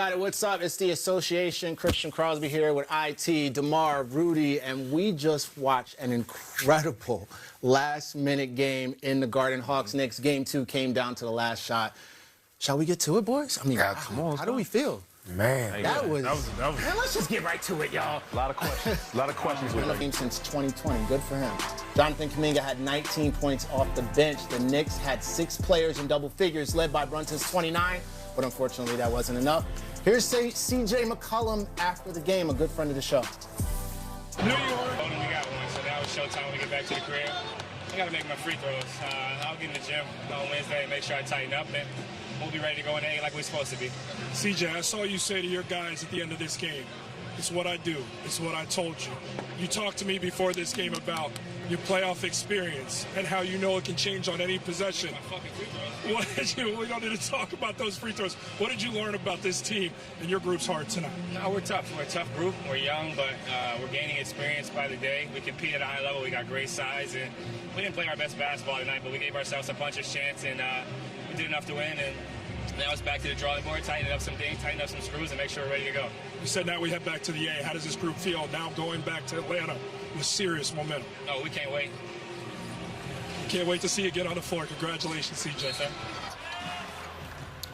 What's up? It's the Association. Christian Crosby here with IT, DeMar, Rudy, and we just watched an incredible last-minute game in the Garden. Hawks-Knicks. Game 2 came down to the last shot. Shall we get to it, boys? I mean, how do we feel? Man, that was. Man, let's just get right to it, y'all. A lot of questions. A lot of questions. Been looking since 2020. Good for him. Jonathan Kuminga had 19 points off the bench. The Knicks had 6 players in double figures, led by Brunson's 29, but unfortunately that wasn't enough. Here's CJ McCollum after the game, a good friend of the show. New York. We got one, so now it's showtime when we get back to the crib. I got to make my free throws. I'll get in the gym on Wednesday and make sure I tighten up, and we'll be ready to go in the A like we're supposed to be. CJ, I saw you say to your guys at the end of this game, it's what I do. It's what I told you. You talked to me before this game about your playoff experience and how you know it can change on any possession. My fucking free throws. What did you? We don't need to talk about those free throws. What did you learn about this team and your group's heart tonight? No, we're tough. We're a tough group. We're young, but we're gaining experience by the day. We compete at a high level. We got great size, and we didn't play our best basketball tonight, but we gave ourselves a puncher's chance, and we did enough to win. And now it's back to the drawing board, tighten up some things, tighten up some screws, and make sure we're ready to go. You said now we head back to the A. How does this group feel now going back to Atlanta with serious momentum? Oh, we can't wait. Can't wait to see you get on the floor. Congratulations, CJ. Yes, sir.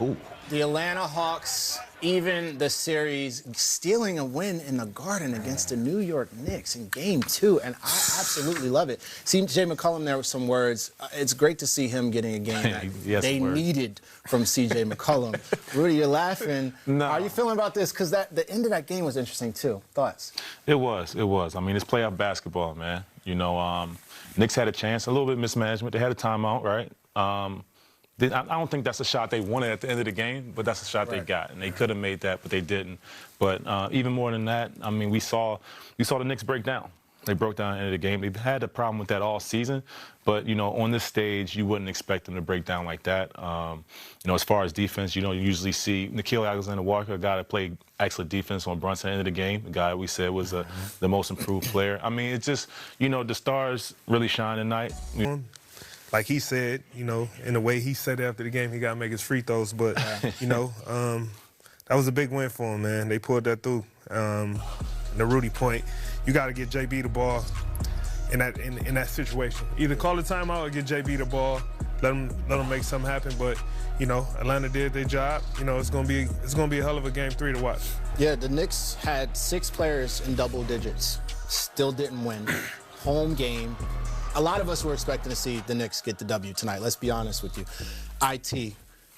Ooh. The Atlanta Hawks, even the series, stealing a win in the Garden against the New York Knicks in Game 2, and I absolutely love it. CJ McCollum there with some words. It's great to see him getting a game that they needed from CJ McCollum. Rudy, you're laughing. No. How are you feeling about this? Because the end of that game was interesting, too. Thoughts? It was. I mean, it's playoff basketball, man. You know, Knicks had a chance, a little bit of mismanagement. They had a timeout, right? I don't think that's a shot they wanted at the end of the game, but that's a shot they got, and they could have made that, but they didn't. But even more than that, I mean, we saw the Knicks break down. They broke down at the end of the game. They've had a problem with that all season, but, you know, on this stage, you wouldn't expect them to break down like that. You know, as far as defense, you don't usually see Nickeil Alexander-Walker, a guy that played excellent defense on Brunson at the end of the game, the guy we said was the most improved player. I mean, it's just, you know, the stars really shine tonight. like he said, you know, in the way he said after the game, he got to make his free throws. But, you know, that was a big win for him, man. They pulled that through. The Rudy point, you got to get JB the ball in that situation. Either call the timeout or get JB the ball, let him make something happen. But, you know, Atlanta did their job. You know, it's gonna be a hell of a game 3 to watch. Yeah, the Knicks had 6 players in double digits, still didn't win. Home game. A lot of us were expecting to see the Knicks get the W tonight. Let's be honest with you. IT,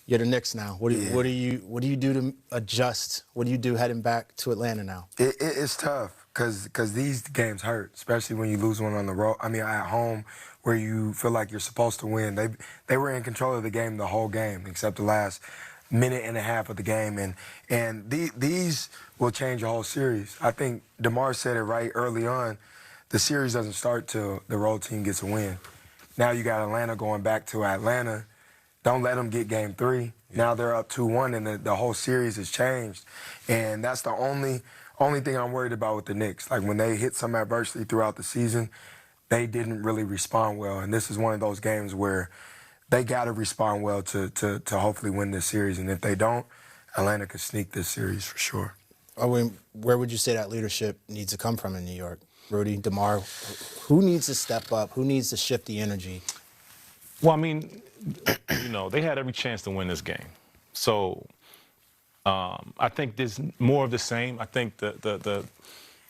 you're the Knicks now. What do you do to adjust? What do you do heading back to Atlanta now? It's tough because these games hurt, especially when you lose one on the road. I mean, at home, where you feel like you're supposed to win. They were in control of the game the whole game, except the last minute and a half of the game, and these will change the whole series. I think DeMar said it right early on. The series doesn't start till the road team gets a win. Now you got Atlanta going back to Atlanta. Don't let them get game 3. Yeah. Now they're up 2-1, and the whole series has changed. And that's the only thing I'm worried about with the Knicks. Like, when they hit some adversity throughout the season, they didn't really respond well. And this is one of those games where they got to respond well to hopefully win this series. And if they don't, Atlanta could sneak this series for sure. I mean, where would you say that leadership needs to come from in New York? Rudy, DeMar, who needs to step up? Who needs to shift the energy? Well, I mean, you know, they had every chance to win this game. So I think there's more of the same. I think the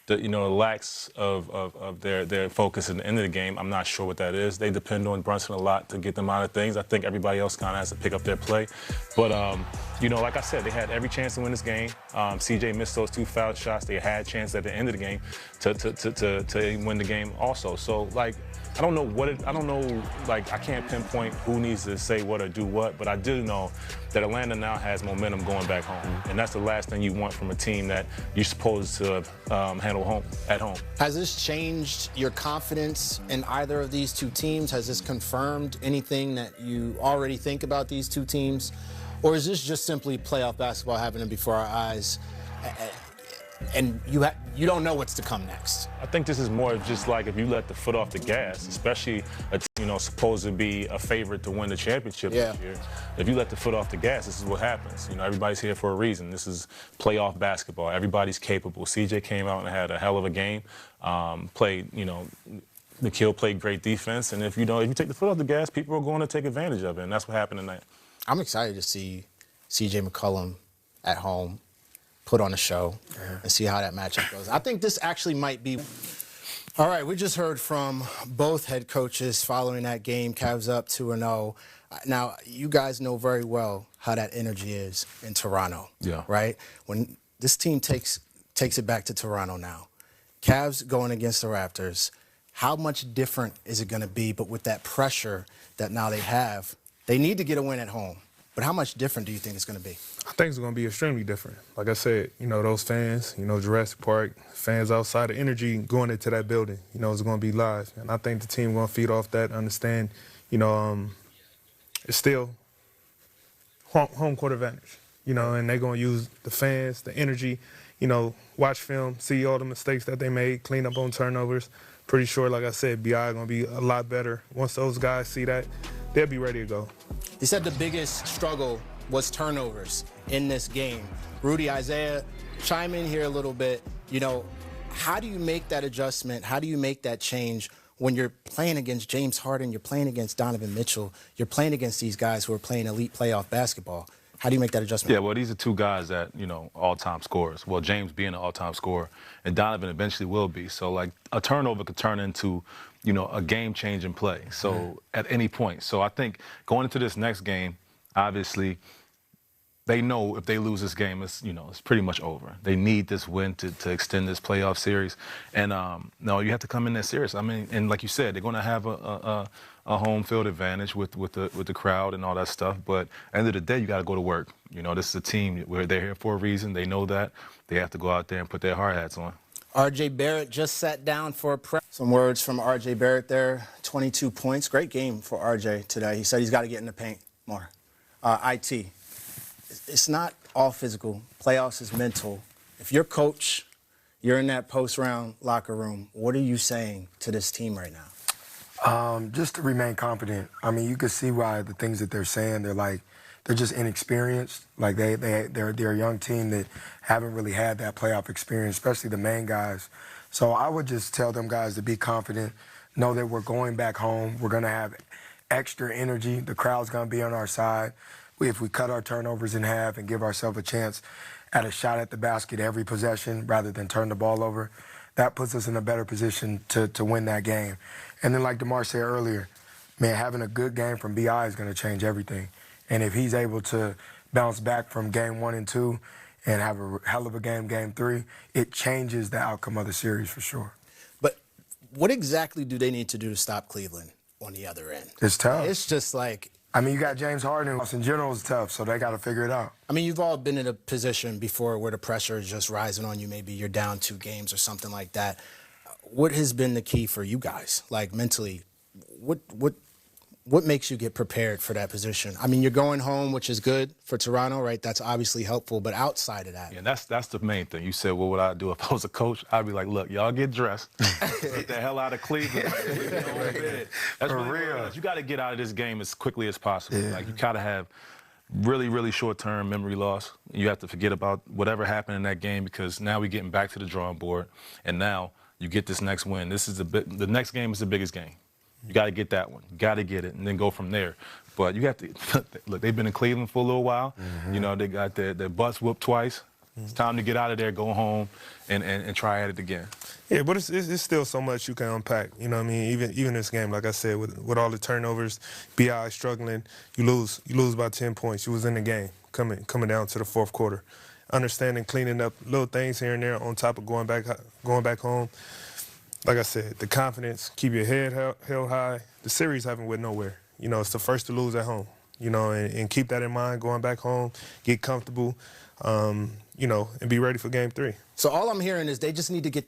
lacks of their focus at the end of the game, I'm not sure what that is. They depend on Brunson a lot to get them out of things. I think everybody else kind of has to pick up their play. But, you know, like I said, they had every chance to win this game. CJ missed those 2 foul shots. They had a chance at the end of the game to win the game also. So, like, I don't know, like, I can't pinpoint who needs to say what or do what, but I do know that Atlanta now has momentum going back home. And that's the last thing you want from a team that you're supposed to handle at home. Has this changed your confidence in either of these 2 teams? Has this confirmed anything that you already think about these 2 teams? Or is this just simply playoff basketball happening before our eyes? and you don't know what's to come next. I think this is more of just like if you let the foot off the gas, especially supposed to be a favorite to win the championship this year. If you let the foot off the gas, this is what happens. Everybody's here for a reason. This is playoff basketball. Everybody's capable. CJ came out and had a hell of a game. Played, Mikal played great defense, and if you take the foot off the gas, people are going to take advantage of it, and that's what happened tonight. I'm excited to see CJ McCollum at home put on a show and see how that matchup goes. I think this actually might be. All right, we just heard from both head coaches following that game. Cavs up 2-0. Now, you guys know very well how that energy is in Toronto. Yeah. Right? When this team takes it back to Toronto now, Cavs going against the Raptors, how much different is it going to be? But with that pressure that now they have, they need to get a win at home. But how much different do you think it's going to be? I think it's going to be extremely different. Like I said, those fans, Jurassic Park, fans outside, the energy going into that building, it's going to be live. And I think the team going to feed off that, understand, it's still home court advantage, and they're going to use the fans, the energy, watch film, see all the mistakes that they made, clean up on turnovers. Pretty sure, like I said, BI going to be a lot better. Once those guys see that, they'll be ready to go. They said the biggest struggle was turnovers in this game. Rudy, Isaiah, chime in here a little bit. How do you make that adjustment? How do you make that change when you're playing against James Harden, you're playing against Donovan Mitchell, you're playing against these guys who are playing elite playoff basketball? How do you make that adjustment? Yeah, well, these are two guys that, all-time scorers. Well, James being an all-time scorer, and Donovan eventually will be. So, like, a turnover could turn into, a game-changing play. So, at any point. So, I think going into this next game, obviously, they know if they lose this game, it's pretty much over. They need this win to extend this playoff series. And, no, you have to come in there serious. I mean, and like you said, they're going to have a home field advantage with the crowd and all that stuff. But at the end of the day, you got to go to work. This is a team where they're here for a reason. They know that. They have to go out there and put their hard hats on. R.J. Barrett just sat down for a prep. Some words from R.J. Barrett there. 22 points. Great game for R.J. today. He said he's got to get in the paint more. IT. It's not all physical. Playoffs is mental. If you're coach, you're in that post-round locker room, what are you saying to this team right now? Just to remain confident. I mean, you can see why the things that they're saying, they're just inexperienced. Like they're a young team that haven't really had that playoff experience, especially the main guys. So I would just tell them guys to be confident, know that we're going back home. We're going to have extra energy. The crowd's going to be on our side. If we cut our turnovers in half and give ourselves a chance at a shot at the basket every possession rather than turn the ball over, that puts us in a better position to win that game. And then like DeMar said earlier, man, having a good game from BI is going to change everything. And if he's able to bounce back from game 1 and 2 and have a hell of a game 3, it changes the outcome of the series for sure. But what exactly do they need to do to stop Cleveland on the other end? It's tough. It's just like... I mean, you got James Harden. In general, is tough, so they got to figure it out. I mean, you've all been in a position before where the pressure is just rising on you. Maybe you're down 2 games or something like that. What has been the key for you guys, like mentally? What makes you get prepared for that position? I mean, you're going home, which is good for Toronto, right? That's obviously helpful. But outside of that, yeah, that's the main thing. You said, what would I do if I was a coach? I'd be like, look, y'all get dressed, get the hell out of Cleveland. That's for really real. You got to get out of this game as quickly as possible. Yeah. Like you gotta have really, really short-term memory loss. You have to forget about whatever happened in that game because now we're getting back to the drawing board, and now you get this next win. This is the next game is the biggest game. You got to get that one. You got to get it, and then go from there. But you have to look. They've been in Cleveland for a little while. They got their butts whooped twice. It's time to get out of there, go home, and try at it again. Yeah, but it's still so much you can unpack. You know what I mean? Even this game, like I said, with all the turnovers, BI struggling, you lose by 10 points. You was in the game coming down to the fourth quarter. Understanding, cleaning up little things here and there on top of going back home. Like I said, the confidence, keep your head held high. The series haven't went nowhere. It's the first to lose at home. And keep that in mind going back home, get comfortable, and be ready for game 3. So all I'm hearing is they just need to get